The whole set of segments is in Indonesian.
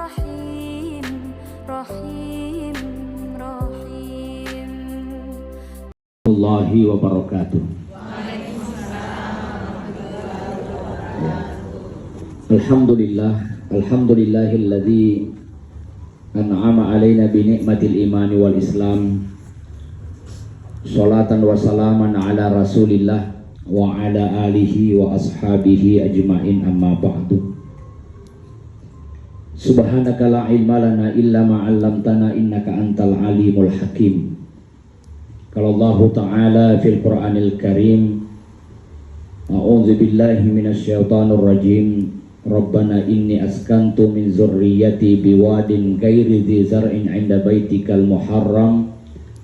Rahim, Rahim, Rahim. Allahi wabarakatuh. Alhamdulillah, alhamdulillahilladzi an'ama alaina bi ni'matil imani wal islam. Sholatan wa salaman ala rasulillah wa ala alihi wa ashabihi ajma'in, amma ba'du. Subhanaka la ilma lana illa ma 'allamtana innaka antal alimul hakim. Qala Allah Ta'ala fil Qur'anil Karim, a'udzu billahi minasyaitonir rajim. Rabbana inni askantu min zurriyyati biwadin ghairi dzi zar'in 'inda baitikal muharram.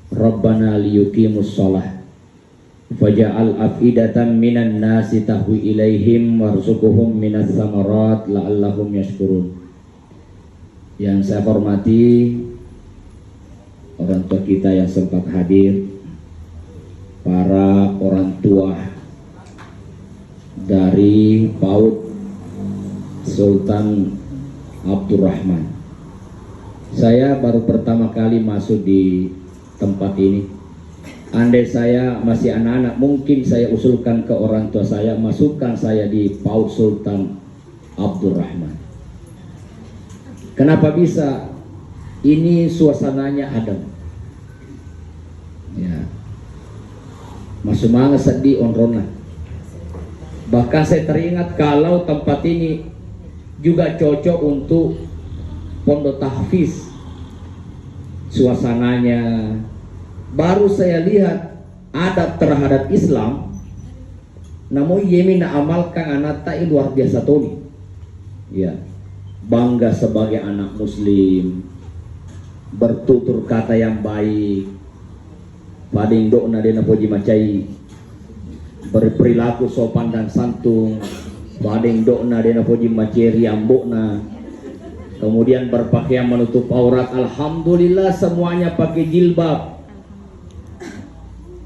Rabbana liyuqimus shalah faj'al afidatan minan nasi tahwi ilaihim warzuqhum minas samarat la'allahum yashkurun. Yang saya hormati orang tua kita yang sempat hadir, para orang tua dari PAUD Sultan Abdurrahman. Saya baru pertama kali masuk di tempat ini. Andai saya masih anak-anak, mungkin saya usulkan ke orang tua saya, masukkan saya di PAUD Sultan Abdurrahman. Kenapa bisa? Ini suasananya adem. Ya. Masuk mana sedih onrona. Bahkan saya teringat kalau tempat ini juga cocok untuk pondok tahfiz. Suasananya, baru saya lihat adab terhadap Islam, namun yemina amalkan anak tak luar biasa Tony. Ya, bangga sebagai anak muslim, bertutur kata yang baik, pading dokna dena poji macai, berperilaku sopan dan santun, pading dokna dena poji macai riambokna, kemudian berpakaian menutup aurat. Alhamdulillah semuanya pakai jilbab.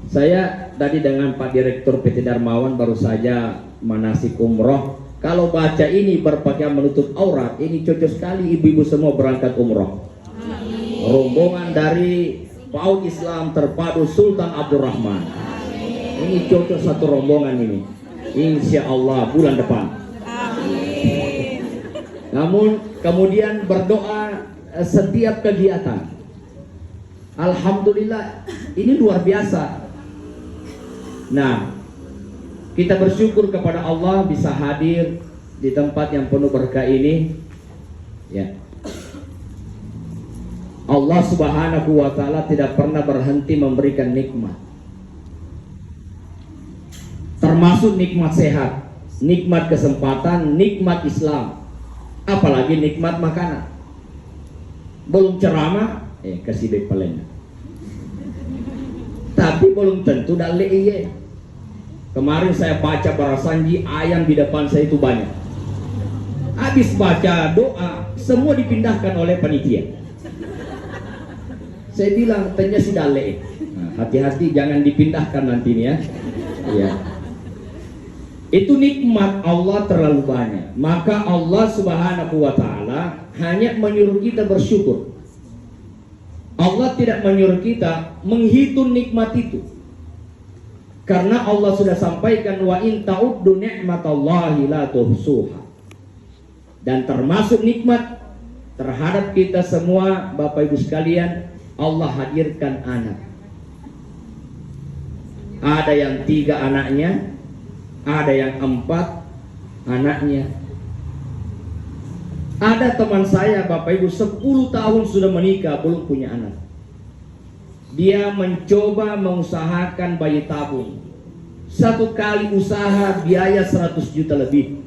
Saya tadi dengan Pak Direktur PT Darmawan baru saja manasik umroh. Kalau baca ini berpakaian menutup aurat, ini cocok sekali ibu-ibu semua berangkat umroh. Rombongan dari PAUD Islam Terpadu Sultan Abdurrahman. Ini cocok satu rombongan ini. Insya Allah bulan depan. Namun kemudian berdoa setiap kegiatan. Alhamdulillah ini luar biasa. Nah, kita bersyukur kepada Allah bisa hadir di tempat yang penuh berkah ini. Ya. Allah Subhanahu wa Ta'ala tidak pernah berhenti memberikan nikmat, termasuk nikmat sehat, nikmat kesempatan, nikmat Islam, apalagi nikmat makanan. Belum ceramah, kasih baik pelena. Tapi belum tentu dalil iye. Kemarin saya baca barasanji, ayam di depan saya itu banyak. Habis baca doa, semua dipindahkan oleh panitia. Saya bilang, tanya si dalil. Nah, hati-hati jangan dipindahkan nanti nih ya. Iya. Itu nikmat Allah terlalu banyak. Maka Allah Subhanahu wa Ta'ala hanya menyuruh kita bersyukur. Allah tidak menyuruh kita menghitung nikmat itu. Karena Allah sudah sampaikan wa in ta'uddu ni'matallahi la tuhsuha. Dan termasuk nikmat terhadap kita semua Bapak Ibu sekalian, Allah hadirkan anak. Ada yang 3 anaknya, ada yang 4 anaknya. Ada teman saya Bapak Ibu 10 tahun sudah menikah belum punya anak. Dia mencoba mengusahakan bayi tabung. 1 kali usaha biaya 100 juta lebih.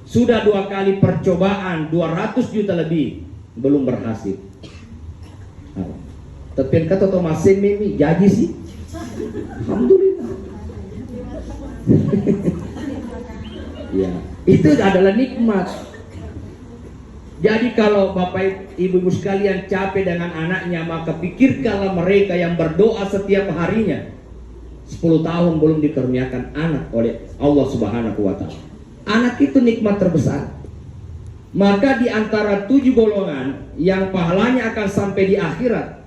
Sudah 2 kali percobaan 200 juta lebih, belum berhasil. Tapi kata Thomasin Mimi jadi sih. Alhamdulillah. Ya, itu adalah nikmat. Jadi kalau Bapak Ibu sekalian capek dengan anaknya, maka pikirkanlah mereka yang berdoa setiap harinya. 10 tahun belum dikaruniakan anak oleh Allah Subhanahu wa Ta'ala. Anak itu nikmat terbesar. Maka di antara 7 golongan yang pahalanya akan sampai di akhirat,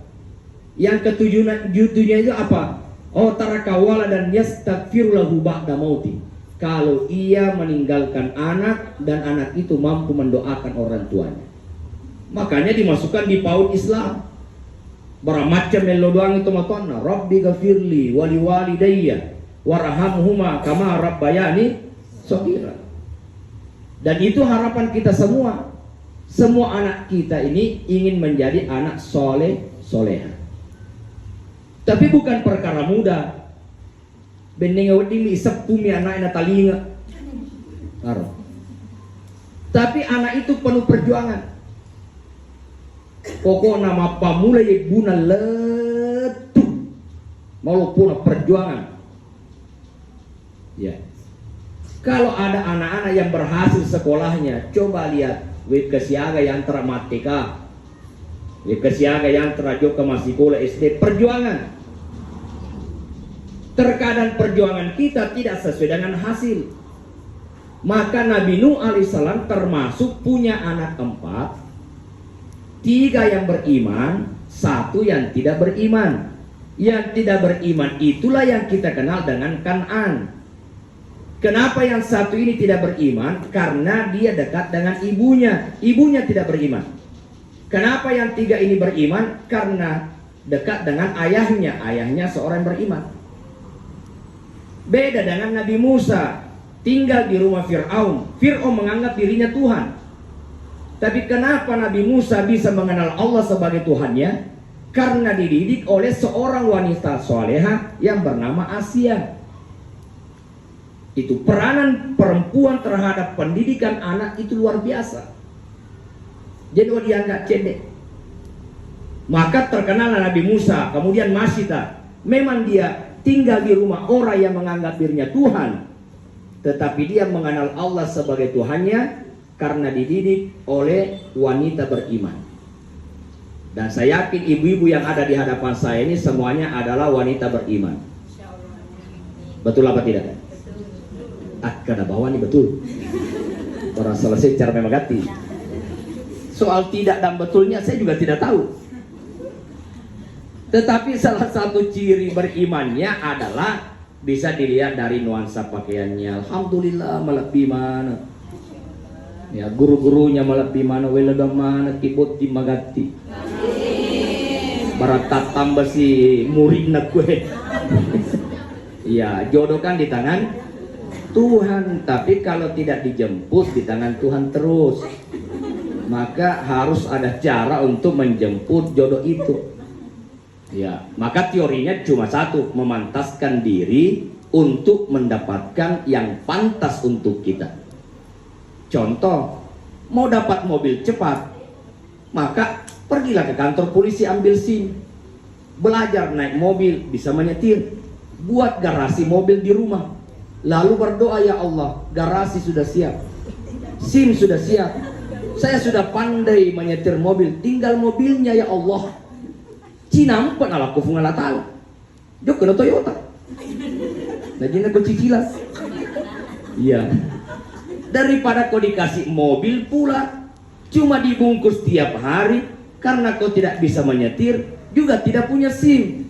yang ketujuhnya itu apa? Oh, taraka waladan yastaghfiru lahu ba'da mauti. Kalau ia meninggalkan anak dan anak itu mampu mendoakan orang tuanya. Makanya dimasukkan di PAUD Islam. Bermacam melodoang itu matonna. Rabbi ghafirli wali walidayya warhamhuma kama rabbayani shaghira. Dan itu harapan kita semua. Semua anak kita ini ingin menjadi anak soleh soleha. Tapi bukan perkara mudah. Bending wedi isep pumi anak talinga. Tapi anak itu penuh perjuangan. Pokok nama pamula ibuna letu walaupun perjuangan. Ya. Kalau ada anak-anak yang berhasil sekolahnya, coba lihat kesiaga yang teramatika, kesiaga yang terajuk ke masih sekolah SD, perjuangan. Terkadang perjuangan kita tidak sesuai dengan hasil. Maka Nabi Nuh alaihissalam termasuk punya anak 4. 3 yang beriman, 1 yang tidak beriman. Yang tidak beriman itulah yang kita kenal dengan Kan'an. Kenapa yang 1 ini tidak beriman? Karena dia dekat dengan ibunya. Ibunya tidak beriman. Kenapa yang 3 ini beriman? Karena dekat dengan ayahnya. Ayahnya seorang beriman. Beda dengan Nabi Musa, tinggal di rumah Fir'aun. Fir'aun menganggap dirinya Tuhan. Tapi kenapa Nabi Musa bisa mengenal Allah sebagai Tuhannya? Karena dididik oleh seorang wanita soleha yang bernama Asia. Itu peranan perempuan terhadap pendidikan anak itu luar biasa. Jadi dia nggak cedek. Maka terkenal Nabi Musa, kemudian Masyita. Memang dia tinggal di rumah orang yang menganggap dirinya Tuhan, tetapi dia mengenal Allah sebagai Tuhannya karena dididik oleh wanita beriman. Dan saya yakin ibu-ibu yang ada di hadapan saya ini semuanya adalah wanita beriman. Betul apa tidak? Karena bawah ini betul. Orang selesai cara memagati. Soal tidak dan betulnya saya juga tidak tahu. Tetapi salah satu ciri berimannya adalah bisa dilihat dari nuansa pakaiannya. Alhamdulillah melebihi mana. Ya, guru-gurunya melebihi mana, weladang mana, kibut di magati. Baratat tambah si murid nak kue. Ya, jodoh kan di tangan Tuhan, tapi kalau tidak dijemput di tangan Tuhan terus. Maka harus ada cara untuk menjemput jodoh itu. Ya, maka teorinya cuma satu, memantaskan diri untuk mendapatkan yang pantas untuk kita. Contoh, mau dapat mobil cepat, maka pergilah ke kantor polisi ambil SIM. Belajar naik mobil, bisa menyetir. Buat garasi mobil di rumah. Lalu berdoa, ya Allah, garasi sudah siap, SIM sudah siap, saya sudah pandai menyetir mobil, tinggal mobilnya ya Allah. Cinampan ala kufungan latala. Jok kena Toyota. Najina ko cicilan. Iya. Daripada kau dikasih mobil pula, cuma dibungkus tiap hari, karena kau tidak bisa menyetir, juga tidak punya SIM.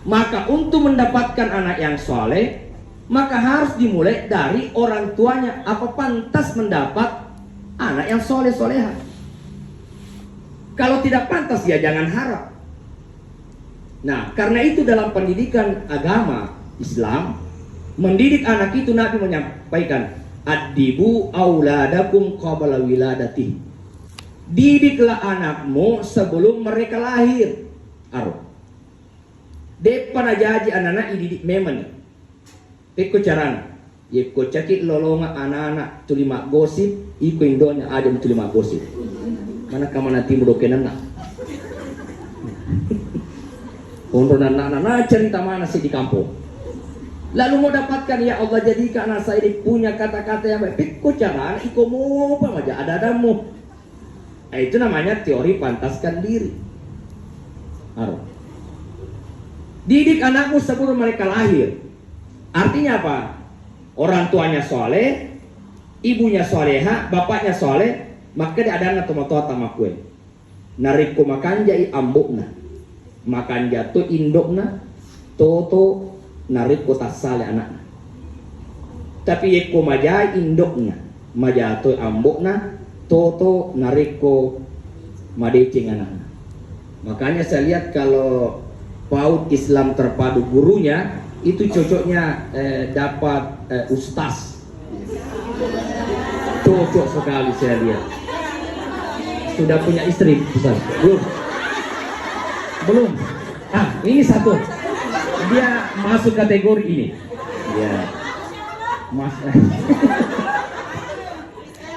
Maka untuk mendapatkan anak yang soleh, maka harus dimulai dari orang tuanya. Apa pantas mendapat anak yang soleh soleha? Kalau tidak pantas ya jangan harap. Nah, karena itu dalam pendidikan agama Islam, mendidik anak itu Nabi menyampaikan, addibu auladakum qabla wiladati. Didiklah anakmu sebelum mereka lahir. Aro. Depan aja anak-anak dididik memang. Iko carana. Iko cakit lolonga anak-anak tulima gosip, iko indonya ada tulima gosip. Mana kamana timu dokenan nak. Untuk anak-anak cerita mana sih di kampung. Lalu mau dapatkan, ya Allah jadikan anak saya ini punya kata-kata yang baik. Kok cara iko mau apa aja ada-adamu. Nah, itu namanya teori pantaskan diri. Harus. Didik anakmu sebelum mereka lahir. Artinya apa? Orang tuanya soleh, ibunya soleha, bapaknya soleh, maka dia ada anak tomato tamakue. Nariko makan jai ambukna, makan jatuh indokna, toto nariko tasale anakna. Tapi eko majai indokna, majato ambukna, toto nariko madecing anakna. Makanya saya lihat kalau PAUD Islam terpadu gurunya itu cocoknya dapat ustaz. Cocok sekali saya lihat. Sudah punya istri, Ustaz? Belum. Ah, ini satu. Dia masuk kategori ini. Ya. Mas.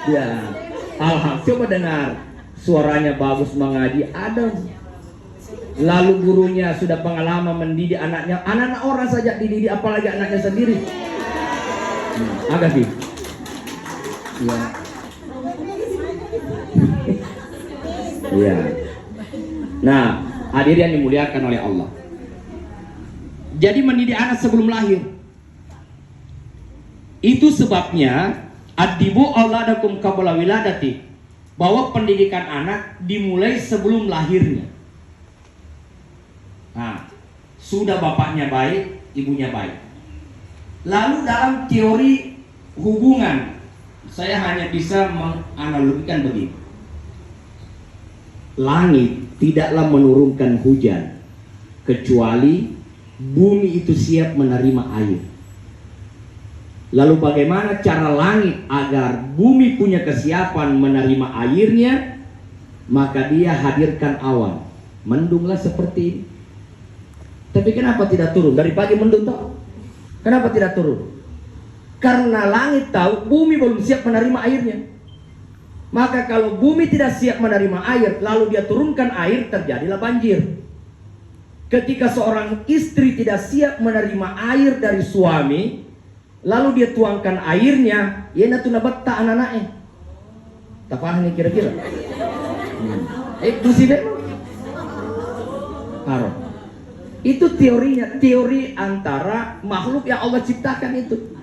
Ya. Alhamdulillah. Coba dengar. Suaranya bagus mengaji. Ada. Lalu gurunya sudah pengalaman mendidik anaknya. Anak-anak orang saja dididik, apalagi anaknya sendiri. Agak sih. Ya. Ya. Nah, hadirin yang dimuliakan oleh Allah. Jadi mendidik anak sebelum lahir. Itu sebabnya adibu auladakum qabla wiladati, bahwa pendidikan anak dimulai sebelum lahirnya. Nah, sudah bapaknya baik, ibunya baik. Lalu dalam teori hubungan, saya hanya bisa menganalogikan begini. Langit tidaklah menurunkan hujan kecuali bumi itu siap menerima air. Lalu bagaimana cara langit agar bumi punya kesiapan menerima airnya? Maka dia hadirkan awan. Mendunglah seperti ini. Tapi kenapa tidak turun? Dari pagi mendung toh? Kenapa tidak turun? Karena langit tahu bumi belum siap menerima airnya. Maka kalau bumi tidak siap menerima air, lalu dia turunkan air, terjadilah banjir. Ketika seorang istri tidak siap menerima air dari suami, lalu dia tuangkan airnya, ya natu nabatta anak-anaknya. Tak paham nih kira-kira? Musibah. Harap. Itu teorinya, teori antara makhluk yang Allah ciptakan itu.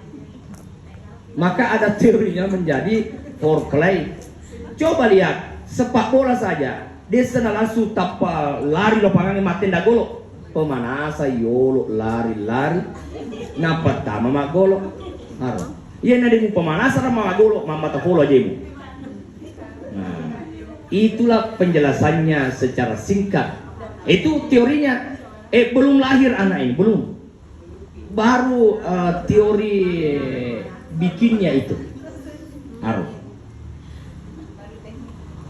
Maka ada teorinya menjadi foreplay. Coba lihat sepak bola saja, dia senang langsung tapa lari lapangan maten da golo. Pemanasa yolo lari-lari, na pertama mak golo. Harus. Iya nadi mu pemanasa sama golo, mama tapolo aja mu. Nah, itulah penjelasannya secara singkat. Itu teorinya. Belum lahir anak ini, belum. Baru teori bikinnya itu. Harus.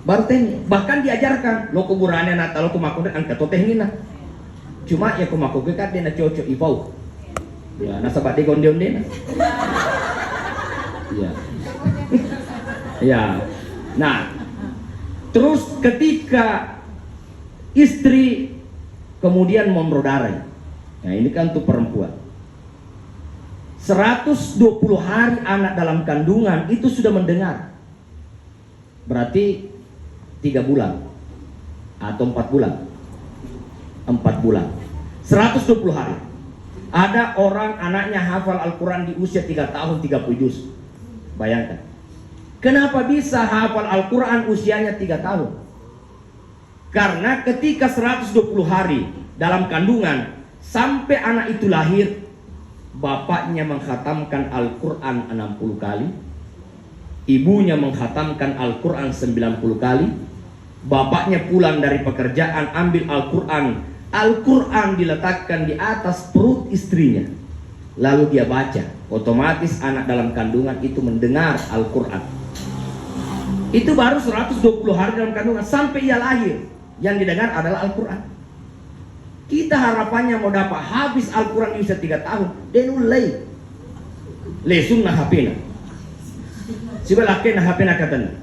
Baru teknik. Bahkan diajarkan lo kuburannya nata lo kumakun angkat totehina. Cuma ya kumakun kan dia na cocok ipau. Ya, nasa bade gonde-onde na. Ya. Ya. Nah, terus ketika istri kemudian memberdarah. Nah, ini kan untuk perempuan. 120 hari anak dalam kandungan itu sudah mendengar. Berarti 3 bulan atau 4 bulan. 4 bulan. 120 hari. Ada orang anaknya hafal Al-Quran di usia 3 tahun 30 juz. Bayangkan. Kenapa bisa hafal Al-Quran usianya 3 tahun? Karena ketika 120 hari dalam kandungan sampai anak itu lahir, bapaknya mengkhatamkan Al-Quran 60 kali, ibunya mengkhatamkan Al-Quran 90 kali, bapaknya pulang dari pekerjaan ambil Al-Quran, Al-Quran diletakkan di atas perut istrinya, lalu dia baca, otomatis anak dalam kandungan itu mendengar Al-Quran. Itu baru 120 hari dalam kandungan sampai ia lahir. Yang didengar adalah Al-Quran. Kita harapannya mau dapat habis Al-Quran di usia 3 tahun. Denulai sunnah HP-na. Siapa laki na HP na katan.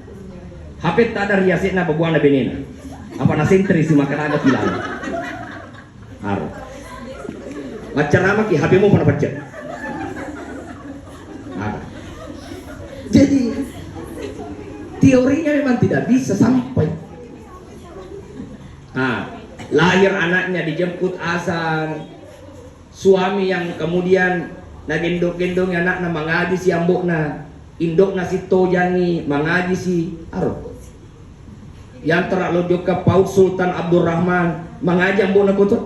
HP tak ada riasit na babuang na benena. Apa nasin terisi makan ada pilang. Haru. Macam nama ki HP mo pernah baca. Jadi teorinya memang tidak bisa sampai. Nah, lahir anaknya dijemput azan, suami yang kemudian nagendong-gendong anak na mengaji si ambokna, indok nasi tojangi mengaji si aro. Yang terlalu juga Paut Sultan Abdurrahman mengaji ambon aku tuh.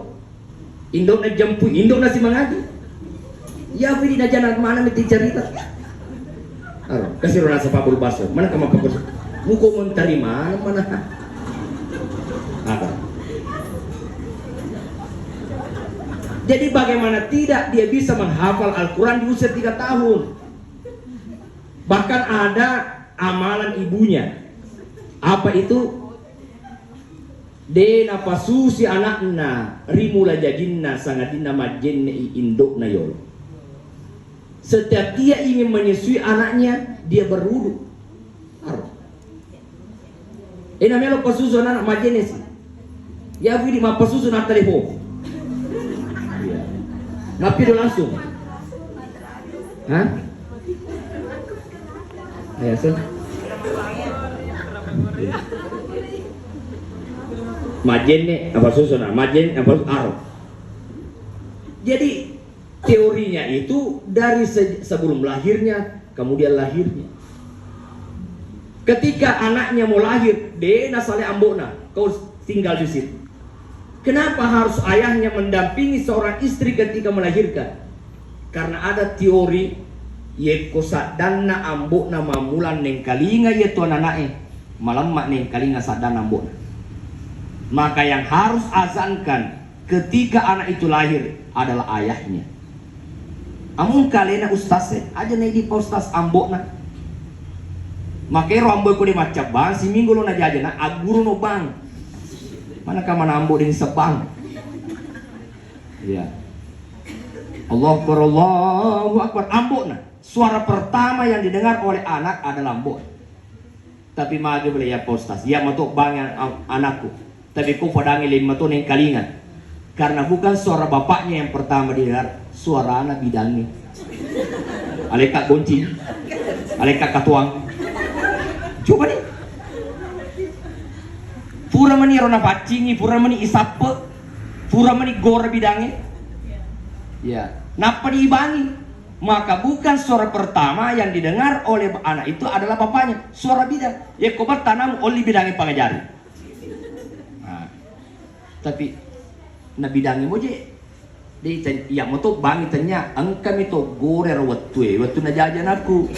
Indok na jemput, indok nasi mengaji. Ya beri najan mana nanti cerita. Aro, kasih rasa Pak Baso. Mana kamu kapus? Muko mentari mana? Apa? Jadi bagaimana tidak dia bisa menghafal Al-Quran di usia 3 tahun. Bahkan ada amalan ibunya. Apa itu? Dena pasusi anakna rimula jadinna sangadina majenne induk nayol. Setiap dia ingin menyusui anaknya, dia berwudu. Ini namanya pasusu anak majenne sih. Ya budi ma pasusu nak telepon. Napi do langsung. Hah? Ayo sen. Majen nih apa susun? Majen apa aro. Jadi teorinya itu dari sebelum lahirnya, kemudian lahirnya. Ketika anaknya mau lahir, dena sale ambona, kau tinggal di situ. Kenapa harus ayahnya mendampingi seorang istri ketika melahirkan? Karena ada teori yeko sadana ambona mamulan neng kalinga yetu ananae malam mak neng kalinga sadana ambona. Maka yang harus azankan ketika anak itu lahir adalah ayahnya. Amun kalena ustaz aja nih di ustaz ambokna. Makanya ambo ko di macam bang si minggu lo naja aja na aguru no bang. Mana kamana ambo di sebang. Ya. Allahu akbar ambokna. Suara pertama yang didengar oleh anak adalah ambok. Tapi magi boleh ya ustaz. Ya matuk bang yang anakku. Tapi ku padangi lima tuh neng kalingan. Karena bukan suara bapaknya yang pertama didengar, suara anak bidangnya. Aleka kunci, aleka katuang. Coba nih. Pura mani rona pacingi, pura mani isape, pura mani gor bidangnya. Ya, napa diibangi? Maka bukan suara pertama yang didengar oleh anak itu adalah bapaknya, suara bidang. Ya kobat tanam oli bidangnya pangajari. Tapi nabi dangi moje di ya moto bang itanya angka mito gore waktu na jajan aku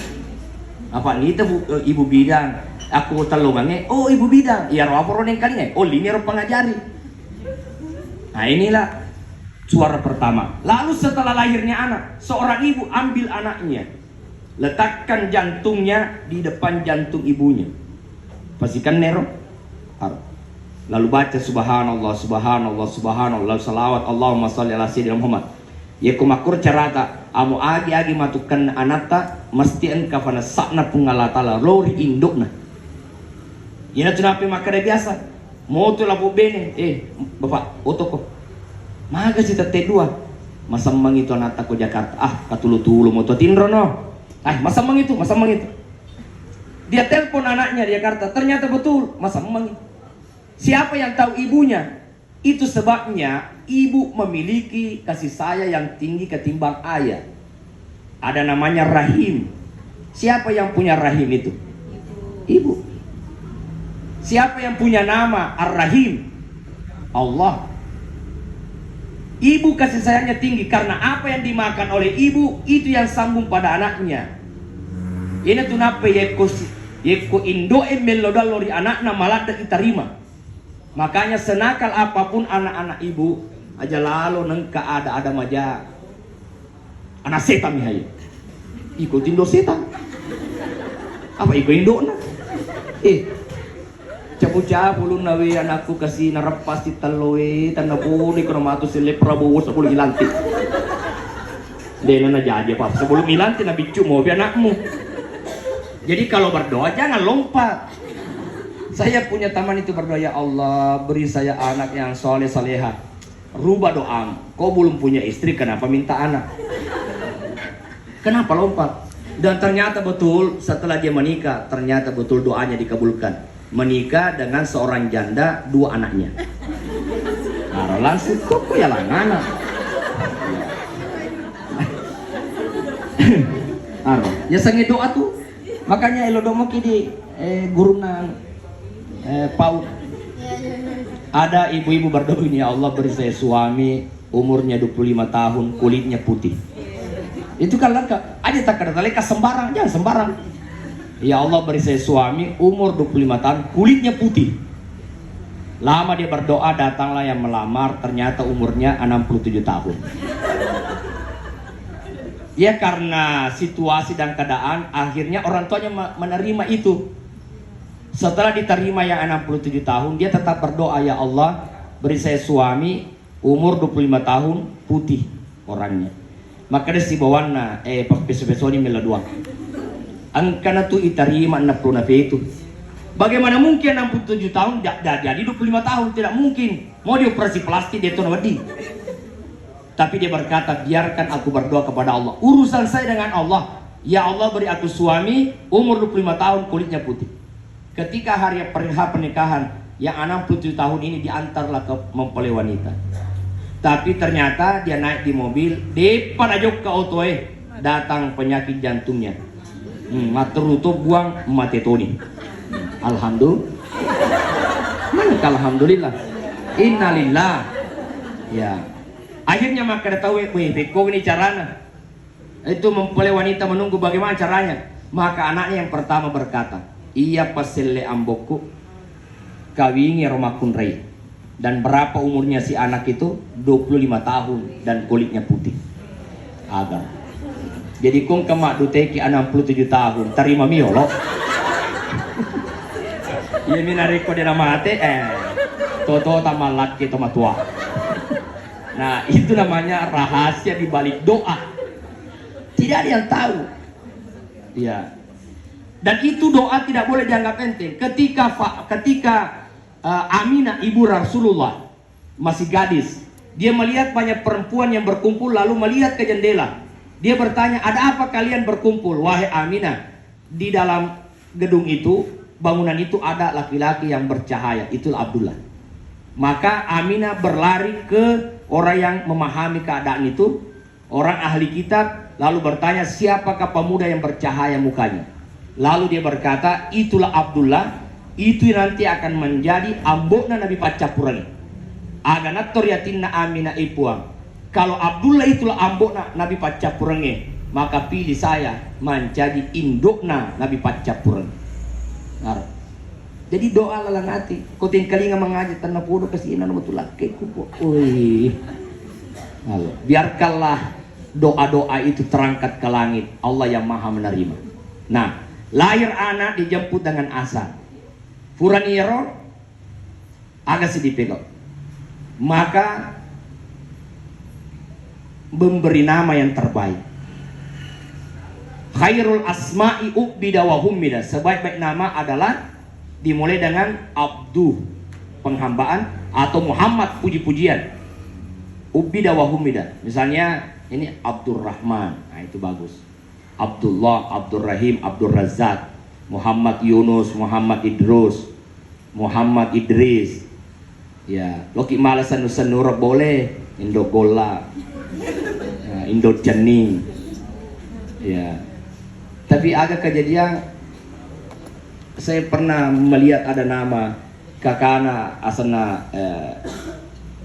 apa nih ibu bidang aku talongannya oh ibu bidang ya apa yang kali oh ini pengajari. Nah inilah suara pertama. Lalu setelah lahirnya anak, seorang ibu ambil anaknya, letakkan jantungnya di depan jantung ibunya, pastikan nero. Lalu baca subhanallah, subhanallah, subhanallah, salawat Allahumma salli ala sayyidina Muhammad. Ya kumakur carata, amu agi matukan anata, mesti engkau fana sakna pungalatala, lori indukna. Ina tunapi makada biasa, mau tu labu bene, bapak, otoko. Maga si tete dua, masamang itu anata ko Jakarta, katulu-tulu mau tu tinro no. Masamang itu. Dia telepon anaknya di Jakarta, ternyata betul, masamang itu. Siapa yang tahu ibunya? Itu sebabnya ibu memiliki kasih sayang yang tinggi ketimbang ayah. Ada namanya rahim. Siapa yang punya rahim itu? Ibu. Siapa yang punya nama Ar-Rahim? Allah. Ibu kasih sayangnya tinggi karena apa yang dimakan oleh ibu itu yang sambung pada anaknya. Ini tuh napa yeko indo melodalori anakna malah diterima. Makanya senakal apapun anak-anak ibu aja lalu nengka ada maja anak setan nih ikutin do setan apa ikutin do na capu-capu lu nawe anakku kasih narepas di taloe tanda puni kono matu sile Prabowo sebelum ilanti dena na jadi apa sebelum ilanti na bicu mau anakmu. Jadi kalau berdoa jangan lompat. Saya punya teman itu berdoa, ya Allah beri saya anak yang soleh saleha. Rubah doa. Kau belum punya istri, kenapa minta anak? Kenapa lompat? Dan ternyata betul setelah dia menikah, ternyata betul doanya dikabulkan. Menikah dengan seorang janda, 2 anaknya. Nah, langsung kok ya lah anak. Ya sange doa tuh. Makanya elo domo kidi guru nang PAUD. Ada ibu-ibu berdoa ini, ya Allah beri saya suami umurnya 25 tahun, kulitnya putih. Itu kan lengkap. Aja tak ada tali sembarang, jangan sembarang. Ya Allah beri saya suami umur 25 tahun, kulitnya putih. Lama dia berdoa, datanglah yang melamar, ternyata umurnya 67 tahun. Ya karena situasi dan keadaan, akhirnya orang tuanya menerima itu. Setelah diterima yang 67 tahun, dia tetap berdoa, ya Allah beri saya suami umur 25 tahun, putih orangnya. Maka dia si bawana pesoni meladuang. Angkana tu iterima 60 itu. Bagaimana mungkin 67 tahun jadi 25 tahun? Tidak mungkin. Mau dioperasi plastik dia tuh nawadi. Tapi dia berkata, biarkan aku berdoa kepada Allah. Urusan saya dengan Allah. Ya Allah beri aku suami umur 25 tahun, kulitnya putih. Ketika hari pernikahan yang 67 tahun ini diantarlah ke mempelai wanita. Tapi ternyata dia naik di mobil, depan aja ke otoe, datang penyakit jantungnya. Materuto buang mati Tony. Alhamdulillah. Alhamdulillah. Innalillah. Ya. Akhirnya maka dia tahu, kok ini caranya. Itu mempelai wanita menunggu bagaimana caranya. Maka anaknya yang pertama berkata, iya paselle ambokku kawingi romakun rei. Dan berapa umurnya si anak itu? 25 tahun dan kulitnya putih. Agak. Jadi kong kemak duteki 67 tahun, terima miolo. Iya minariko dia mati, toto tamalak kita matua. Nah itu namanya rahasia di balik doa. Tidak ada yang tahu. Ya. Dan itu doa tidak boleh dianggap enteng. Ketika Aminah ibu Rasulullah masih gadis, dia melihat banyak perempuan yang berkumpul lalu melihat ke jendela. Dia bertanya, ada apa kalian berkumpul? Wahai Aminah, di dalam gedung itu, bangunan itu ada laki-laki yang bercahaya, itulah Abdullah. Maka Aminah berlari ke orang yang memahami keadaan itu, orang ahli kitab, lalu bertanya, siapakah pemuda yang bercahaya mukanya? Lalu dia berkata, itulah Abdullah, itu nanti akan menjadi ambokna Nabi Pacapurani. Agana toriatinna Aminah ipuang. Kalau Abdullah itulah ambokna Nabi Pacapurani, maka pilih saya menjadi indukna Nabi Pacapurani. Jadi doa lalang hati. Kau tingkalinga mengaji tanah pudo kesinan betul laki kupo. Biarkanlah doa-doa itu terangkat ke langit. Allah yang maha menerima. Nah, lahir anak dijemput dengan asa. Furaniero agak sedih pegang. Maka memberi nama yang terbaik. Khairul asma'i ubbida wa hummida. Sebaik-baik nama adalah dimulai dengan Abdu, penghambaan, atau Muhammad, puji-pujian. Ubbida wa hummida. Misalnya ini Abdurrahman. Nah itu bagus. Abdullah, Abdurrahim, Abdurrazzaq, Muhammad Yunus, Muhammad Idrus, Muhammad Idris. Ya, loki malasan nusanura boleh, Indo Gola, Indo Jani. Ya. Tapi agak kejadian saya pernah melihat ada nama kakana asana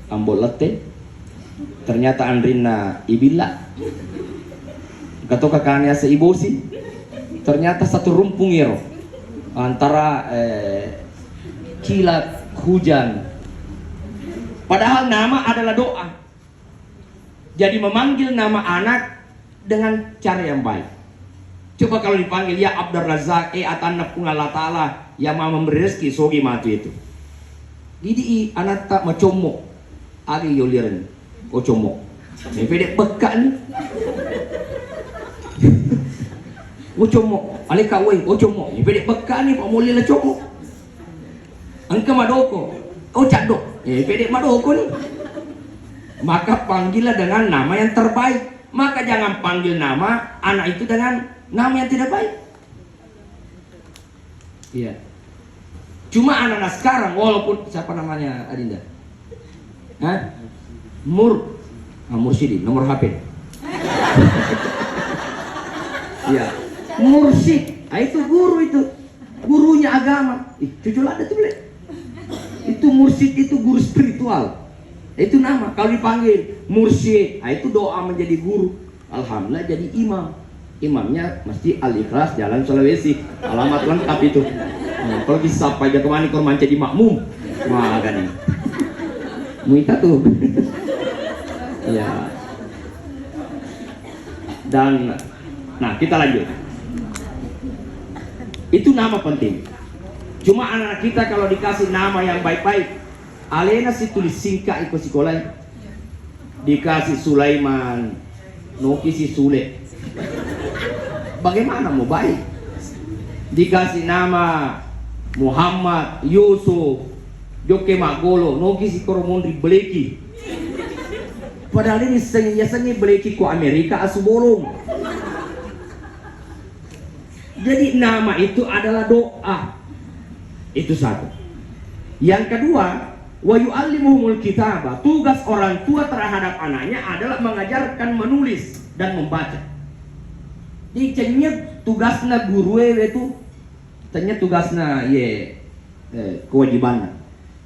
Ambolete. Ternyata Andrina Ibila. Kata kakaknya seibosi. Ternyata satu rumpung iro antara kilat hujan. Padahal nama adalah doa. Jadi memanggil nama anak dengan cara yang baik. Coba kalau dipanggil ya Abdur Razak, atanna Allah Ta'ala yang mau memberi rezeki, sogi mati itu. Jadi anak tak macomok, agi yoliran, ocomok. Ini pedek bekak ni. Ocomok, alika wei, ocomok. Ini pedek bekak ni, pak mulai lah comok. Angka madoko, cakdok. Ini pedek madoko ni. Maka panggillah dengan nama yang terbaik. Maka jangan panggil nama anak itu dengan nama yang tidak baik. Iya. Cuma anak-anak sekarang, walaupun siapa namanya Adinda? Hah? Mursyidi, nomor HP. Iya. Mursyid. Nah, itu guru itu. Gurunya agama. Cucu ada tuh boleh. Itu mursyid, itu guru spiritual. Itu nama. Kalau dipanggil mursyid, nah, itu doa menjadi guru. Alhamdulillah jadi imam. Imamnya mesti Al-Ikhlas Jalan Sulawesi. Alamat lengkap itu. Nah, kalau disapa aja kemana korban jadi makmum. Wah, kan ini. Muita tuh. Ya. Dan nah, kita lanjut. Itu nama penting. Cuma anak kita kalau dikasih nama yang baik-baik, alena si tulis singkat ikut sekolah. Dikasih Sulaiman, Noki si Sule. Bagaimana mau baik? Dikasih nama Muhammad, Yusuf, Joke Magolo, Noki si Koromondri Beleki. Padahal ini sengi Beleki ku Amerika asubolong. Jadi nama itu adalah doa. Itu satu. Yang kedua, wa yu'allimuhumul kitaba. Tugas orang tua terhadap anaknya adalah mengajarkan menulis dan membaca. Di cennya tugasna guru itu, cennya tugasna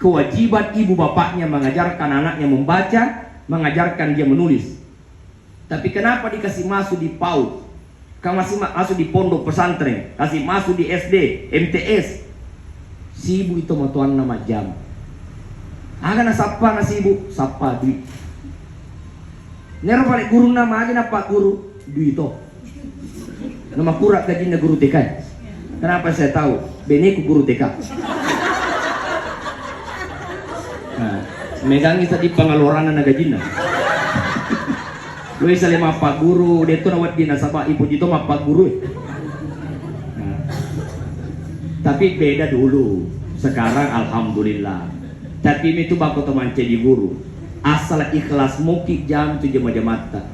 kewajiban ibu bapaknya mengajarkan anaknya membaca, mengajarkan dia menulis. Tapi kenapa dikasih masuk di PAUD? Kamu masih masuk di pondok pesantren, kasih masuk di SD, MTS. Si ibu itu mau tuan nama jam. Aga na sapa na si ibu, sapa duit. Nero balik guru nama aja napa guru duit itu. Nama kurak gajinya guru TK. Kenapa saya tahu? Beneku guru TK. Nah, megangi tadi pengeluaran na gajinya. Lu isa lima pak guru, dia tuh nawat dina sama ibu itu mah pak guru. Nah, tapi beda dulu. Sekarang alhamdulillah. Tapi itu baku teman jadi guru. Asal ikhlas muki jam 7 mata.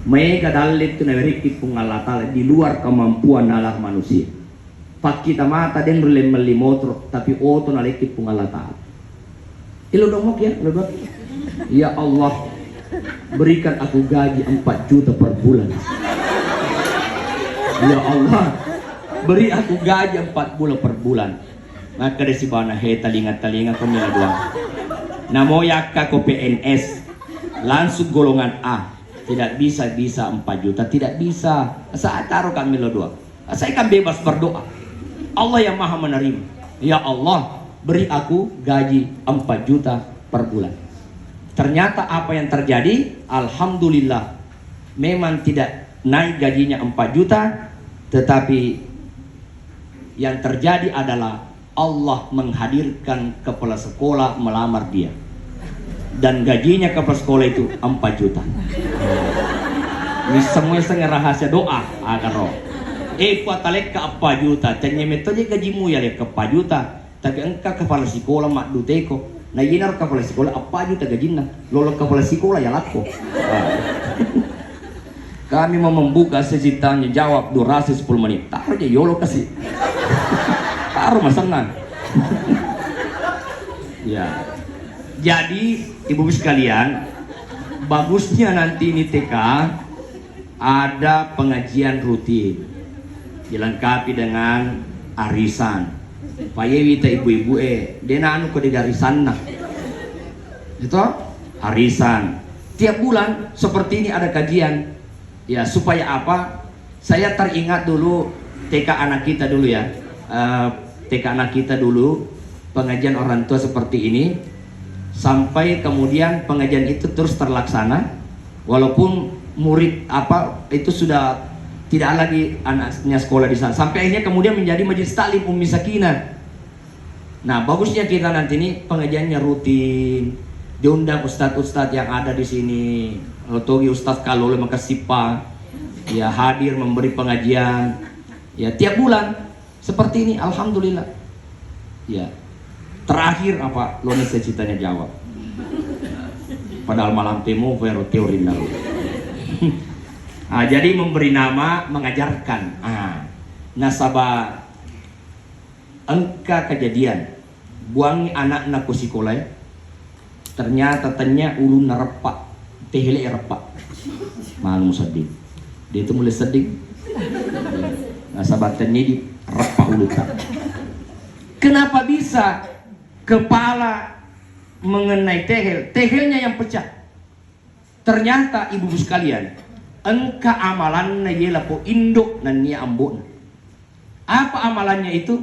Mereka dalit tu naweriki pungalata di luar kemampuan nalar manusia. Pak kita mata den meli motor tapi oto naleki pungalata. Ilo dong ya, ya Allah, berikan aku gaji 4 juta per bulan. Ya Allah, beri aku gaji 4 bulan per bulan. Maka desi bana talinga kami doang. Namo yakka ko PNS langsung golongan A. Tidak bisa 4 juta, tidak bisa. Saat taruh kami lo doang. Saya kan bebas berdoa. Allah yang maha menerima. Ya Allah, beri aku gaji 4 juta per bulan. Ternyata apa yang terjadi? Alhamdulillah, memang tidak naik gajinya 4 juta, tetapi yang terjadi adalah Allah menghadirkan kepala sekolah melamar dia. Dan gajinya kepala sekolah itu 4 juta. Ini semua setengah rahasia doa agar roh. Patalek ke 4 juta. Tanya metode gajimu ya ke 4 juta. Tapi engkau kepala sekolah mak duteko. Nah yinar kepala sekolah 4 juta gajinya. Lolo kepala sekolah ya lakko. Kami mau membuka sesi tanya jawab durasi 10 menit. Taruh aja yolo kasih. Taruh masengan. Ya. Jadi ibu sekalian, bagusnya nanti ini TK ada pengajian rutin dilengkapi dengan arisan. Payewita ibu-ibu dena anu kode arisan nah. Itu arisan. Tiap bulan seperti ini ada kajian. Ya supaya apa? Saya teringat dulu TK anak kita dulu ya. TK anak kita dulu pengajian orang tua seperti ini. Sampai kemudian pengajian itu terus terlaksana walaupun murid apa itu sudah tidak lagi anaknya sekolah di sana, sampai akhirnya kemudian menjadi majelis taklim Ummi Sakinah. Nah bagusnya kita nanti ini pengajiannya rutin, diundang ustadz-ustadz yang ada di sini, Togi Ustadz Kalole Makasipa ya hadir memberi pengajian ya tiap bulan seperti ini. Alhamdulillah ya. Terakhir apa Loni citanya jawab. Padahal malam temu vero teori lalu. Jadi memberi nama mengajarkan. Nasabah engka kejadian buangi anak naku sekolah. Ternyata tanya ulun narepak tehele repak. Malu sedih. Dia itu mulai sedih. Nah sabatannya di repah ulutan. Kenapa bisa kepala mengenai tehelnya yang pecah? Ternyata ibu-ibu sekalian, engka amalannya ialah po induk nan nia ambon. Apa amalannya itu?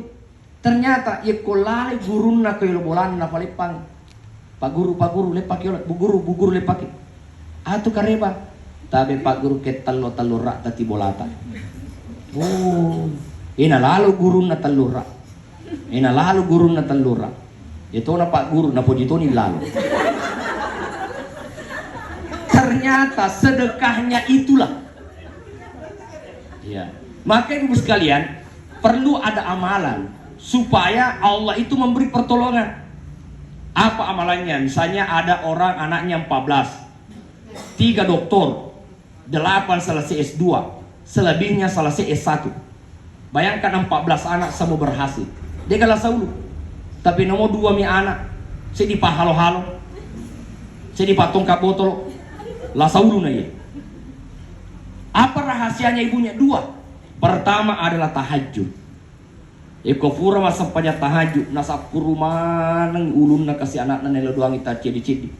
Ternyata ia kolai guruna kayo bolan na palipang. Pak guru lepak yolat, bu guru lepak. Atu kareba, tabe pak guru ke talo rak tati bolata. Oh, ina lalu guru na talura. Ina lalu guru na talura. Itu na pak guru na pojito ni lalu. Ternyata sedekahnya itulah. Ya, maka ibu sekalian perlu ada amalan supaya Allah itu memberi pertolongan. Apa amalannya? Misalnya ada orang anaknya 14, 3 doktor, 8 selesai S2, selebihnya selesai S1. Bayangkan 14 anak semua berhasil. Dia kalah saulu. Tapi nomor 2 mi anak, saya dipahalo-halo, saya dipatong kapotol, lah saulu na ya. Apa rahasianya ibunya? 2. Pertama adalah tahajud. Eko pura masa panya tahajud nasap kuruma nang ulun na kasi anak na nelo doang ita cedi-cedi.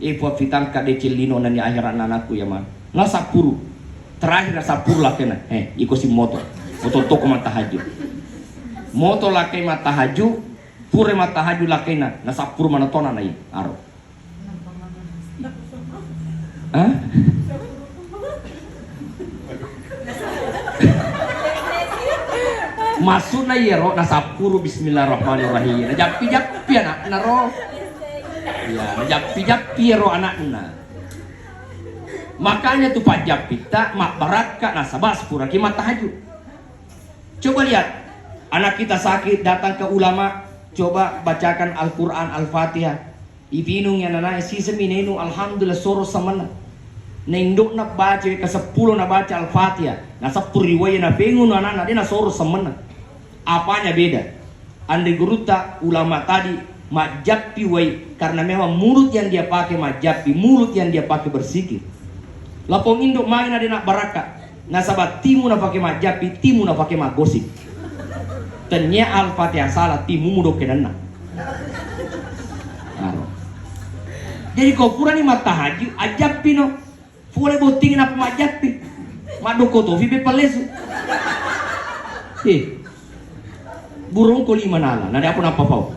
Epo fitang ka de cilino na ni akhiran anakku ya man. Nasap puru. Terakhir nasap puru lah kena. Iko si moto. Moto toko mata tahajud. Moto lah kena mata tahajud, pure mata tahajud lah kena. Nasap puru mana tona na i aro. Hah? Masuk na yero nasapuru bismillahirrahmanirrahim. Najapi anak naro. Ya, najapi yero anak na. Makanya tuh Pak Japita mak baraka nasabas pura ki tahajud. Coba lihat, anak kita sakit datang ke ulama, coba bacakan Al-Qur'an Al-Fatihah. Ipinung yang nana si seminenu alhamdulillah soro samana. Nengdok nak baca ke 10 na baca Al-Fatihah. Na 10 riwayat na pengun anak dia na soro samana. Apanya beda? Andai guruta ulama tadi majapi wai karena memang mulut yang dia pakai majapi, mulut yang dia pakai bersikir. Lapong induk main ada nak baraka. Nasabat timu na pakai majapi, timu na pakai magosip. Tanya Al-Fatihah salah timu mudok kenana. Jadi kau pura ni mata haji ajapi no. Boleh botingin apa majapi. Madoko tofi be palesu. Burung koli manala, nada apa pau.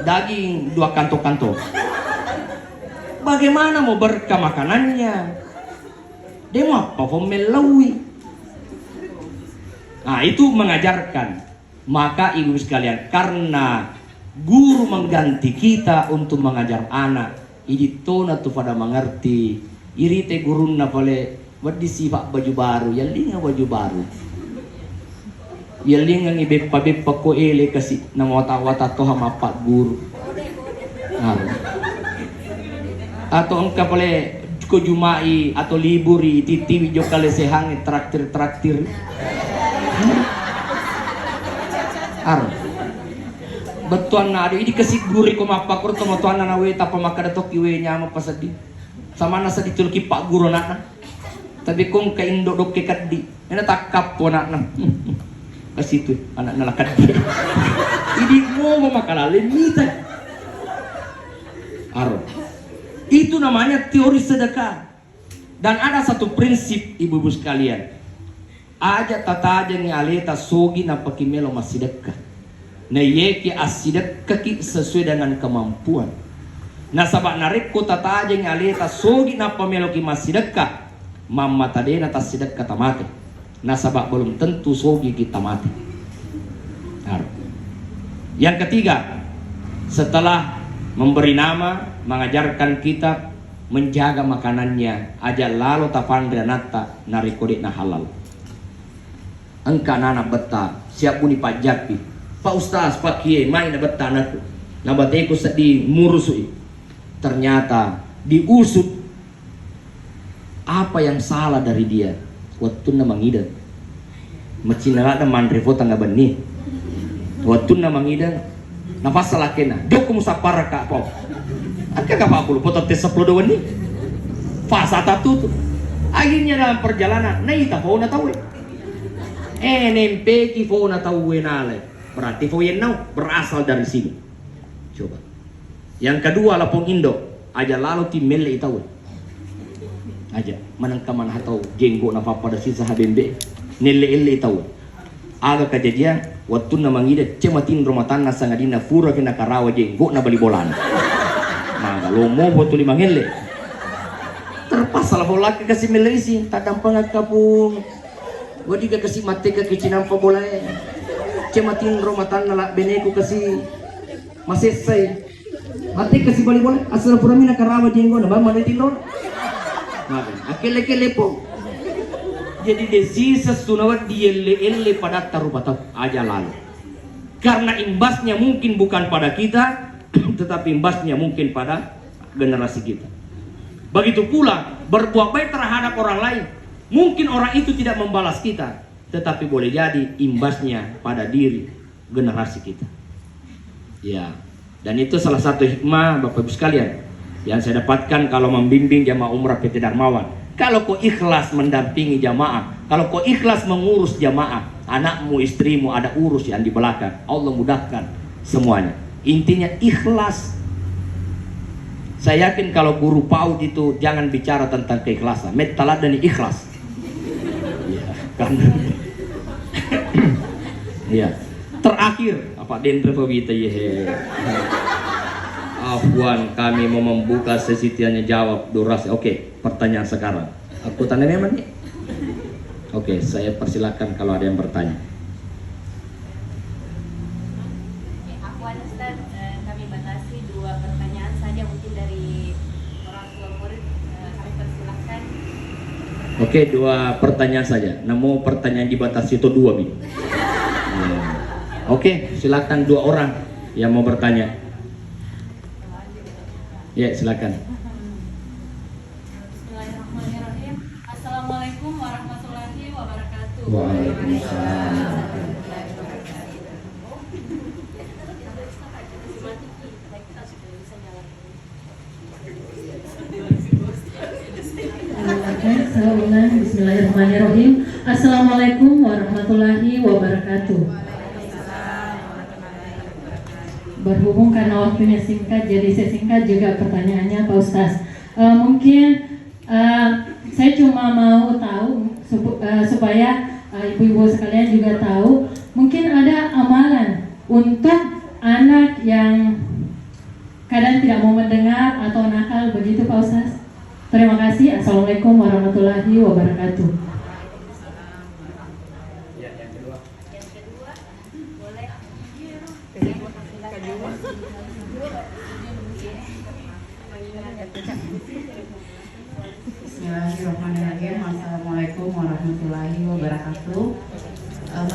Daging 2 kanto-kanto. Bagaimana mau berkah makanannya? Dia mau apa? Melawi. Nah itu mengajarkan. Maka ibu sekalian, karena guru mengganti kita untuk mengajar anak, ini tona tu pada mengerti. Irite guru na pale, sifat baju baru, ya linga baju baru. Yaling ang ibe-pabe ko ele kasi nang wata-wata to hamapat guru. Atau ang kapale ko jumai atau liburi titiwi jo kale sehang traktir. Betuan na ado ini kasi guri ko mapakur to motuan na nawe tapa makadatok iwe nya mapasadi. Sama nasa ditulki pak guru na. Tapi kung kaindo dok kekadi, ina takap po na. Kasi itu anak nalakan dia. Ini mau makalalim kita. Itu namanya teori sedekah. Dan ada satu prinsip ibu-ibu sekalian. Aja tata aja ni aleta sogi na pakimelo masidekah. Na yeki asidekah ki sesuai dengan kemampuan. Na sabak narik ko tata aja ni aleta sogi na pamelo ki masidekah. Mamma tade na tasidekah tamate. Nasabak belum tentu sogi kita mati. Yang ketiga, setelah memberi nama, mengajarkan kita menjaga makanannya, aja lalu tapandra nata narikodik na halal. Engka nana beta, siap puni Pak Japi, Pak Ustaz, Pak Kiai, main na beta anakku. Nabateku sedih murusui. Ternyata diusut apa yang salah dari dia. Waktu na mangidan macinala na manrevo tangga bani waktu na mangidan nafasala kena dok musapara ka po angka ka pa pulo potot tes 10 ni fasa tatu akhirnya dalam perjalanan na ita po na tahu nempe kifo na tauwenale. Berarti foyenau berasal dari sini. Coba. Yang kedua lapong Indo, aja lalu tim mele itawe. Aja manang kaman hatau jenggo na pada sisa habembe. Nelle elle itawe. Aga kejadian waktu na mangida cematin romatan na sangadina fura kena karawa jenggo na bali bolan. Nah, lomo botu lima ngelle. Terpasal bola ke kasih melisi, tak gampang akapun. Gua juga kasih mate ke kicinampa bola. Cematin romatan na beneku kasih masesay. Mate kasih bali bola, asal pura mina karawa jenggo na ba manitin ron. Nah, akele-kele po. Jadi desi sesunawat dielle pada tarubatau aja lalu. Karena imbasnya mungkin bukan pada kita, tetapi imbasnya mungkin pada generasi kita. Begitu pula berbuat baik terhadap orang lain. Mungkin orang itu tidak membalas kita, tetapi boleh jadi imbasnya pada diri generasi kita. Ya, dan itu salah satu hikmah Bapak Ibu sekalian yang saya dapatkan kalau membimbing jamaah umrah PT Darmawan. Kalau kau ikhlas mendampingi jamaah, kalau kau ikhlas mengurus jamaah, anakmu, istrimu ada urus yang di belakang, Allah mudahkan semuanya. Intinya ikhlas. Saya yakin kalau guru PAUD itu jangan bicara tentang keikhlasan, metaladani ikhlas. Ya, karena ya. Terakhir, apa Dendra Pawita ya. Afwan, kami mau membuka sesi tanya jawab durasi. Oke, pertanyaan sekarang. Aku tanya memang nih. Oke, saya persilakan kalau ada yang bertanya. Afwan Ustaz, kami batasi 2 pertanyaan saja mungkin dari orang tua murid. Kami persilakan. Oke, 2 pertanyaan saja. Namun pertanyaan dibatasi itu 2 Bi. Oke, silakan 2 orang yang mau bertanya. Ya, silakan. Bismillahirrahmanirrahim. Assalamualaikum warahmatullahi wabarakatuh. Waalaikumsalam. Bismillahirrahmanirrahim. Assalamualaikum warahmatullahi wabarakatuh. Berhubung karena waktunya singkat, jadi saya singkat juga pertanyaannya Pak Ustaz. Mungkin saya cuma mau tahu supaya ibu-ibu sekalian juga tahu, mungkin ada amalan untuk anak yang kadang tidak mau mendengar atau nakal begitu Pak Ustaz. Terima kasih. Assalamualaikum warahmatullahi wabarakatuh. Bismillahirrahmanirrahim. Assalamualaikum warahmatullahi wabarakatuh.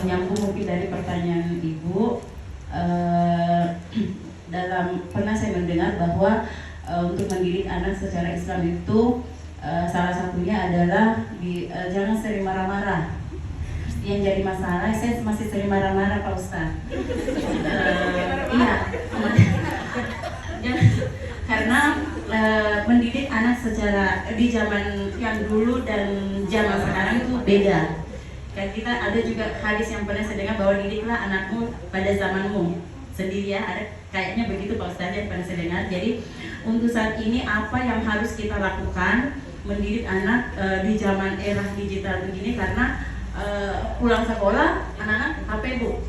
Menyambung mungkin dari pertanyaan Ibu, pernah saya mendengar bahwa untuk mendidik anak secara Islam itu salah satunya adalah jangan sering marah-marah. Yang jadi masalah, saya masih sering marah-marah Pak Ustaz. Iya. Karena mendidik anak secara di zaman yang dulu dan zaman sekarang itu beda. Dan kita ada juga hadis yang pernah saya dengar bahwa didiklah anakmu pada zamanmu sendiri ya. Ada kayaknya begitu Pak Ustaz yang pernah saya dengar. Jadi untuk saat ini apa yang harus kita lakukan mendidik anak di zaman era digital begini, karena pulang sekolah anak-anak HP Bu.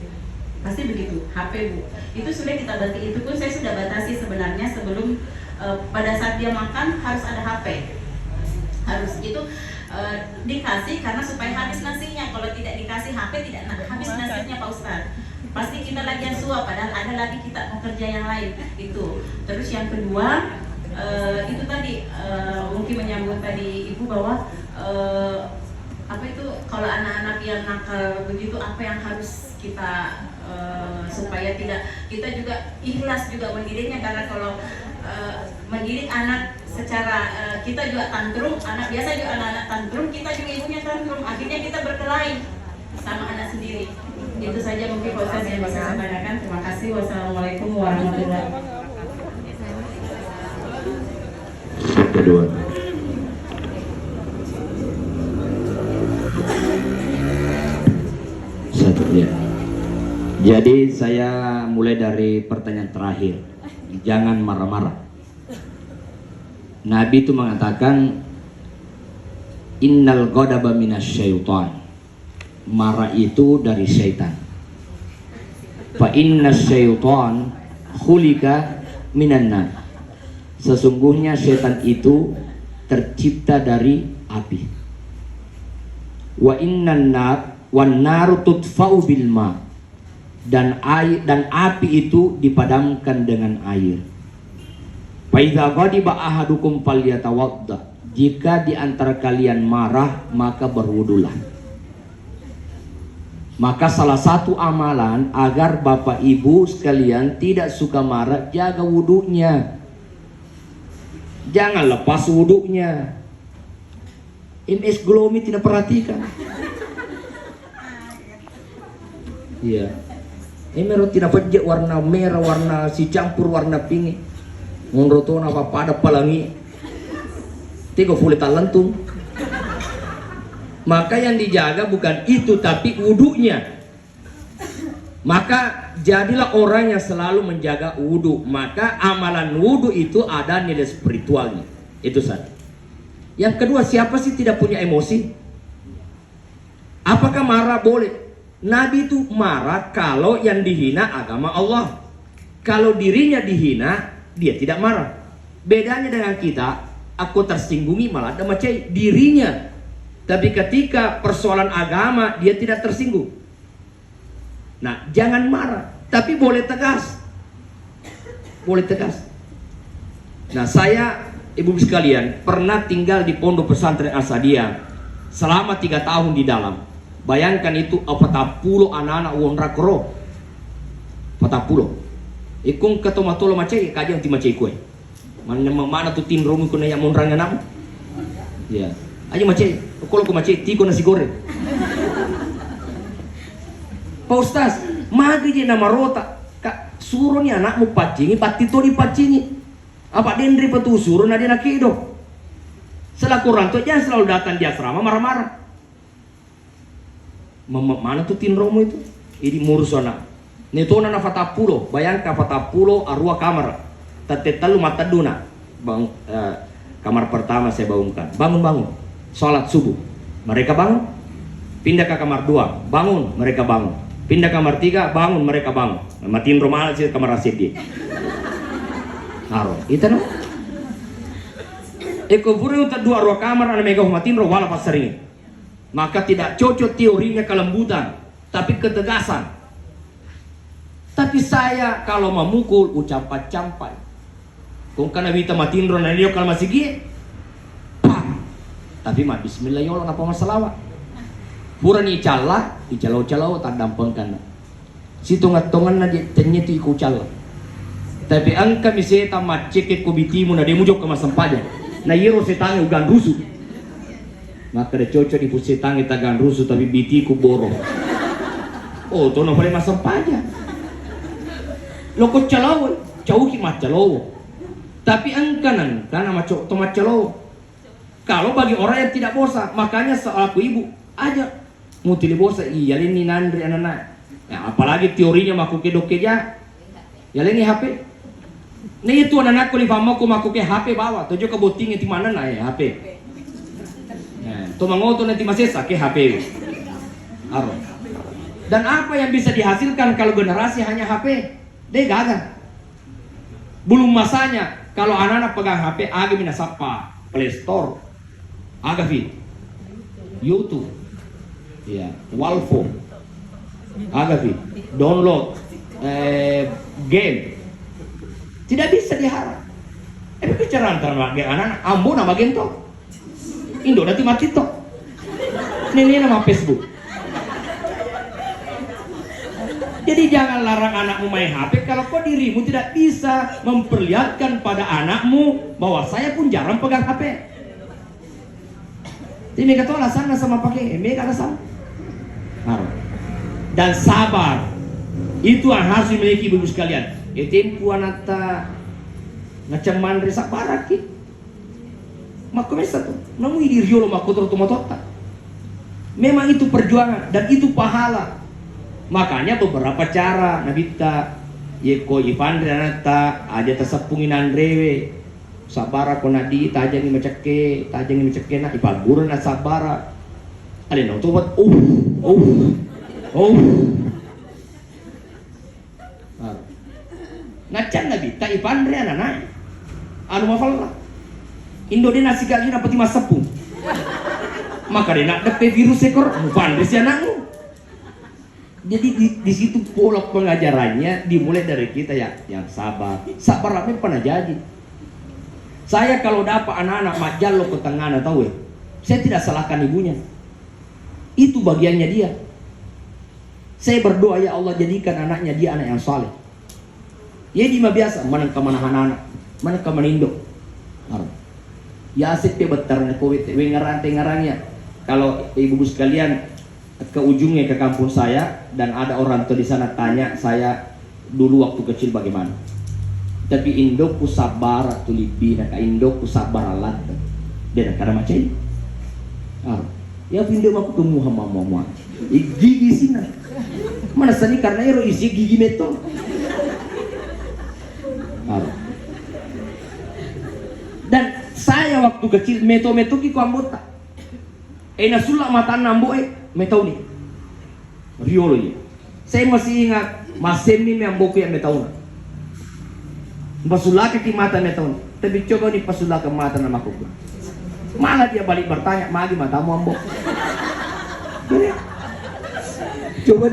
Pasti begitu, HP Bu. Itu sudah kita batasi, itu pun saya sudah batasi sebenarnya sebelum pada saat dia makan harus ada HP. Harus itu dikasih karena supaya habis nasinya. Kalau tidak dikasih HP tidak habis nasinya Pak Ustaz. Pasti kita lagi yang suap, padahal ada lagi kita mau kerja yang lain itu. Terus yang kedua itu tadi mungkin menyambut tadi Ibu bahwa apa itu kalau anak-anak yang nakal begitu apa yang harus kita supaya tidak kita juga ikhlas juga mendidiknya, karena kalau mendidik anak secara kita juga tantrum, anak biasa juga anak-anak tantrum, kita juga ibunya tantrum, akhirnya kita berkelahi sama anak sendiri. Itu saja mungkin proses yang bisa saya tanyakan. Terima kasih. Wassalamualaikum warahmatullahi wabarakatuh. Kedua. Ya. Jadi saya mulai dari pertanyaan terakhir. Jangan marah-marah. Nabi itu mengatakan innal ghadaba minasyaiton. Marah itu dari syaitan. Fa inna syaiton khulika minan nar. Sesungguhnya syaitan itu tercipta dari api. Wa innan nar wan naru tudfa'u bil ma. Dan api itu dipadamkan dengan air. Fa idza ghadiba ahadukum falyatawadda. Jika di antara kalian marah, maka berwudulah. Maka salah satu amalan agar Bapak Ibu sekalian tidak suka marah, jaga wudunya. Jangan lepas wudunya. MS Glomi tidak perhatikan. Iya. Ini tidak pejak warna merah, warna si campur warna pink. Menurut apa pada pelangi. Tiga full talentung. Maka yang dijaga bukan itu tapi wudunya. Maka jadilah orang yang selalu menjaga wudu. Maka amalan wudu itu ada nilai spiritualnya. Itu saja. Yang kedua, siapa sih tidak punya emosi? Apakah marah boleh? Nabi itu marah kalau yang dihina agama Allah. Kalau dirinya dihina, dia tidak marah. Bedanya dengan kita, aku tersinggungi malah ada macam dirinya. Tapi ketika persoalan agama, dia tidak tersinggung. Nah, jangan marah, tapi boleh tegas. Boleh tegas. Nah, saya, ibu sekalian, pernah tinggal di pondok pesantren Asadiyah selama 3 tahun di dalam. Bayangkan itu 40 anak-anak wonra kro. 40. Ikung ketomatolo macai kajang ti macai kue. Mana tu tim romu kuna yang monranga nam. Ya. Aja macai, kalau ku macai tiko nasi goreng. Pak Ustaz, magi je nama rota. Kak suruh ni anakmu pacingi, patito di pacingi. Apa dendri petu suruh nadia nak hidup. Selaku rantau jangan selalu datang di asrama marah-marah. Mana tuh tin romo itu? Ini murusona. Netona na fatapulo, bayangkan fatapulo arua kamar. Tatetalu mata duna. Bang, kamar pertama saya bangunkan. Bangun. Salat subuh. Mereka bangun. Pindah ke kamar 2. Bangun, mereka bangun. Pindah kamar 3, bangun, mereka bangun. Matiin rumah sih kamar asyik dia. Haro, itu no. Eko buru uta 2 arua kamar ana mega matiin ro wala pas sering. Maka tidak cocok teorinya kelembutan, tapi ketegasan. Tapi saya kalau memukul ucap-campai. Kung kana bita matinro na niyo kalau masih gie. Tapi mah bismillah ya Allah apa masalah. Pura ni cala, icalau-calau tak dampangkan. Si tongat-tongan na tanya tu iku cala. Tapi angka miseta maceket ko bitimu na demo jok ka masampaja. Na yero setang ugan rusuh. Maka ada cocok di pusat tangi tagan rusuh tapi bitiku borong. Oh, tu nak boleh masuk paja. Lo kau calaw, jauh kimat calaw. Tapi engkanan, karena macam tomat calaw. Kalau bagi orang yang tidak bosan, makanya selaku ibu aja mutili bosan. Iya, ini nandri anak-anak. Ya, apalagi teorinya maku kedokeja. Ya, ini HP. Nih itu anak-anakku di famaku maku ke HP bawa. Tujuh kebotingnya di mana nah ya HP. Tumangoto nanti masih sakit HP. Aro. Dan apa yang bisa dihasilkan kalau generasi hanya HP? Dia gagal. Belum masanya kalau anak-anak pegang HP aga mina sapa Play Store. Aga fit. YouTube. Ya, Walfo. Aga fit. Download game. Tidak bisa diharap. Bicara antara anak-anak ambo nama gento. Indo nanti mati toh. Ini nama Facebook. Jadi jangan larang anakmu main HP kalau kau dirimu tidak bisa memperlihatkan pada anakmu bahwa saya pun jarang pegang HP. Jadi mereka tahu alasan sama pakai mereka alasan. Dan sabar itu yang harus dimiliki ibu sekalian. Tempu anata ngacaman resak baraki. Maka satu, namun ini riolo makotor tomatota. Memang itu perjuangan dan itu pahala. Makanya beberapa cara nabita yeko ipandre anata aja tersepungin andrewe sabara kona di tajangi macake na ipagura na sabara ada nong tuwat ngacan nabita ipandre anana anu mafal lah Indo dia nasi gagi dapat lima sepung maka dia nak depe virus ekor pandre si anakmu. Jadi di situ pola pengajarannya dimulai dari kita ya yang sabar. Sabar apa pernah jadi. Saya kalau dapat anak-anak majalo ke tengah tahu ya, saya tidak salahkan ibunya. Itu bagiannya dia. Saya berdoa ya Allah jadikan anaknya dia anak yang saleh. Ya di mah biasa mana ke mana anak, mana ke menindo. Ya asik pe betar na covid we ngarante-ngaranya. Kalau ibu-ibu sekalian ke ujungnya ke kampung saya dan ada orang tua di sana tanya saya dulu waktu kecil bagaimana. Tapi indokku sabar tu libi nak indokku sabar alat. Dia nak cara macam ni. Ya pindah aku temu mama. Gigi sini. Mana sani karena ero isi gigi meto. Dan saya waktu kecil meto ki ku ambota. Sulak mata nambo metau ni riolo ni. Saya masih ingat masem ni yang boku yang metau na. Basulaka ki mata metau ni. Tapi coba ni pasulaka mata nama aku. Malah dia balik bertanya, "Magi matamu ambo?" Coba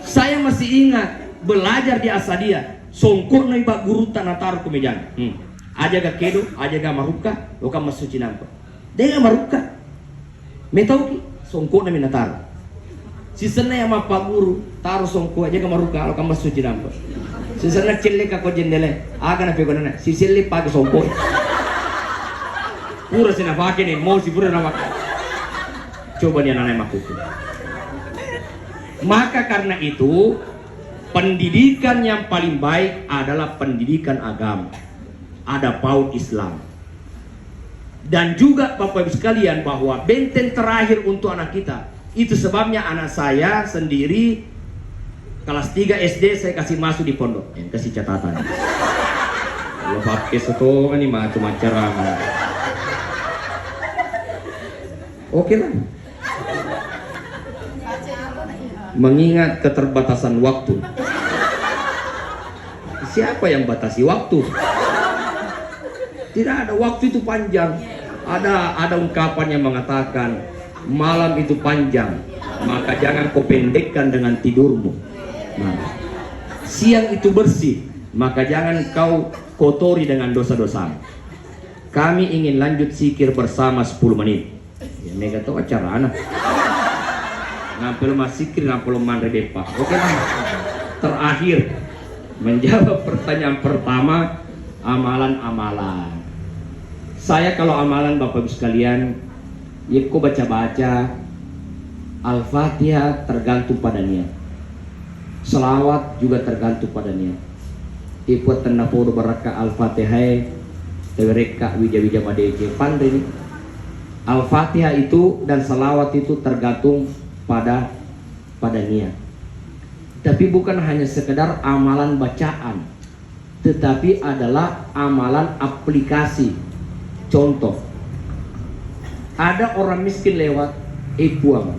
saya masih ingat belajar di Asadia, songkor na iba guru tanatar kumejan. Aja ga kedo, aja ga maruka, loka masuci nampak. Dia ga maruka. Metau ki songko na minatar. Sisana yang mapa guru taruh songko aja ga maruka, loka masuci nampak. Sisana celle ka ko jendele, aga na pego na. Siselle pagi songko. Pura sina pake ni, mau si pura na pake. Coba dia nanai makuku. Maka karena itu pendidikan yang paling baik adalah pendidikan agama. Ada PAUD Islam. Dan juga Bapak Ibu sekalian bahwa benteng terakhir untuk anak kita. Itu sebabnya anak saya sendiri kelas 3 SD saya kasih masuk di pondok. Yang kasih catatan. Kalau pakai setongan ini macam-macam. Oke lah. Mengingat keterbatasan waktu. Siapa yang batasi waktu? Tidak ada, waktu itu panjang. Ada ungkapan yang mengatakan malam itu panjang, maka jangan kau pendekkan dengan tidurmu. Nah, siang itu bersih, maka jangan kau kotori dengan dosa-dosa. Kami ingin lanjut zikir bersama 10 menit. Ya, mega tahu acara anak. Ngampil masikir, ngampil mandre depa. Oke lah. Terakhir menjawab pertanyaan pertama, amalan-amalan. Saya kalau amalan Bapak Ibu sekalian, ya kok baca-baca Al-Fatihah tergantung pada niat. Selawat juga tergantung pada niat. Ikut tenapodo baraka Al-Fatihah tewereka wija-wija madece pandri. Al-Fatihah itu dan selawat itu tergantung pada niat. Tapi bukan hanya sekedar amalan bacaan, tetapi adalah amalan aplikasi. Contoh, ada orang miskin lewat, puang,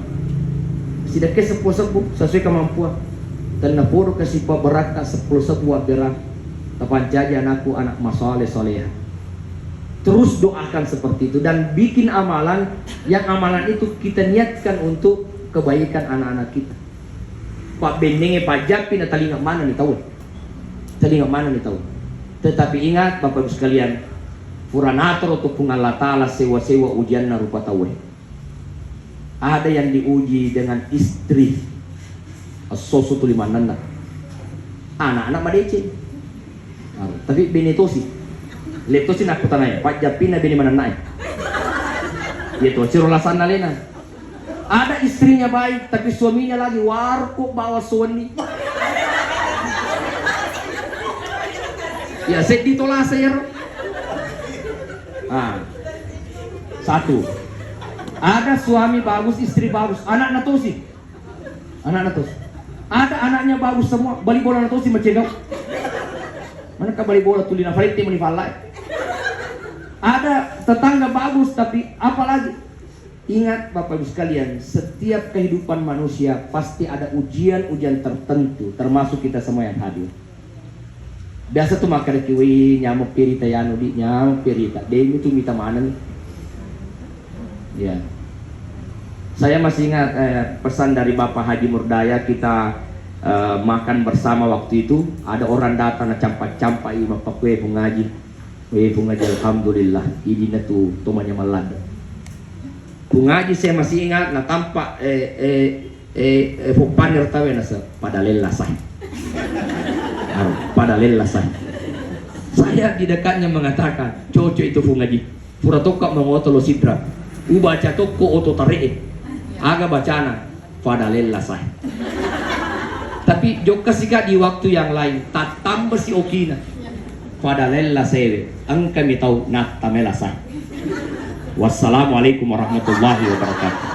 sidake sepuh-sepuh sesuai kemampuan. Tenapodo kasih beraka sepuh-sepuh berang, tapan jaja anakku anak masoleh soleha. Terus doakan seperti itu dan bikin amalan yang amalan itu kita niatkan untuk kebaikan anak-anak kita. Pak bendenge pajak pindah telinga mana nih tahu? Telinga mana nih tahu? Tetapi ingat Bapak Ibu sekalian, Puranator atau Allah Ta'ala sewa-sewa ujian narupa tahu. Ada yang diuji dengan istri sosu tuliman anak-anak madece. Tapi benetosi letosi nak kutanay pajak pindah bini mana naik. Itu cirolasan nalena. Ada istrinya baik, tapi suaminya lagi warkop bawa suami. Ya, saya ditolak saya. Satu. Ada suami bagus, istri bagus, anak natosi. Anak-anak terus. Ada anaknya bagus semua, bali bola na terus si macegau. Mana ka bali bola tulina falit meni falai. Ada tetangga bagus tapi apalagi. Ingat Bapak Ibu sekalian, setiap kehidupan manusia pasti ada ujian-ujian tertentu, termasuk kita semua yang hadir. Biasa tuh makan kiwi, nyamuk pirita yanu di nyamuk pirita. Demi itu minta mana nih? Ya. Saya masih ingat pesan dari Bapak Haji Murdaya, kita makan bersama waktu itu. Ada orang datang campak-campak ini Bapak kue pengaji. Kue pengaji alhamdulillah. Ini tuh temannya melanda. Pengaji saya masih ingat, nah tampak panir tahu nasa pada lelasah. Pada lelasah. Saya di dekatnya mengatakan, cocok itu pengaji. Pura tokak mengotolo sidra. Ubaca toko oto tarik. Aga bacana pada lelasah. Tapi jok kasih di waktu yang lain, tak tambah si okina. Pada lelasah. Ang kami tahu nak tamelasah. Wassalamualaikum warahmatullahi wabarakatuh.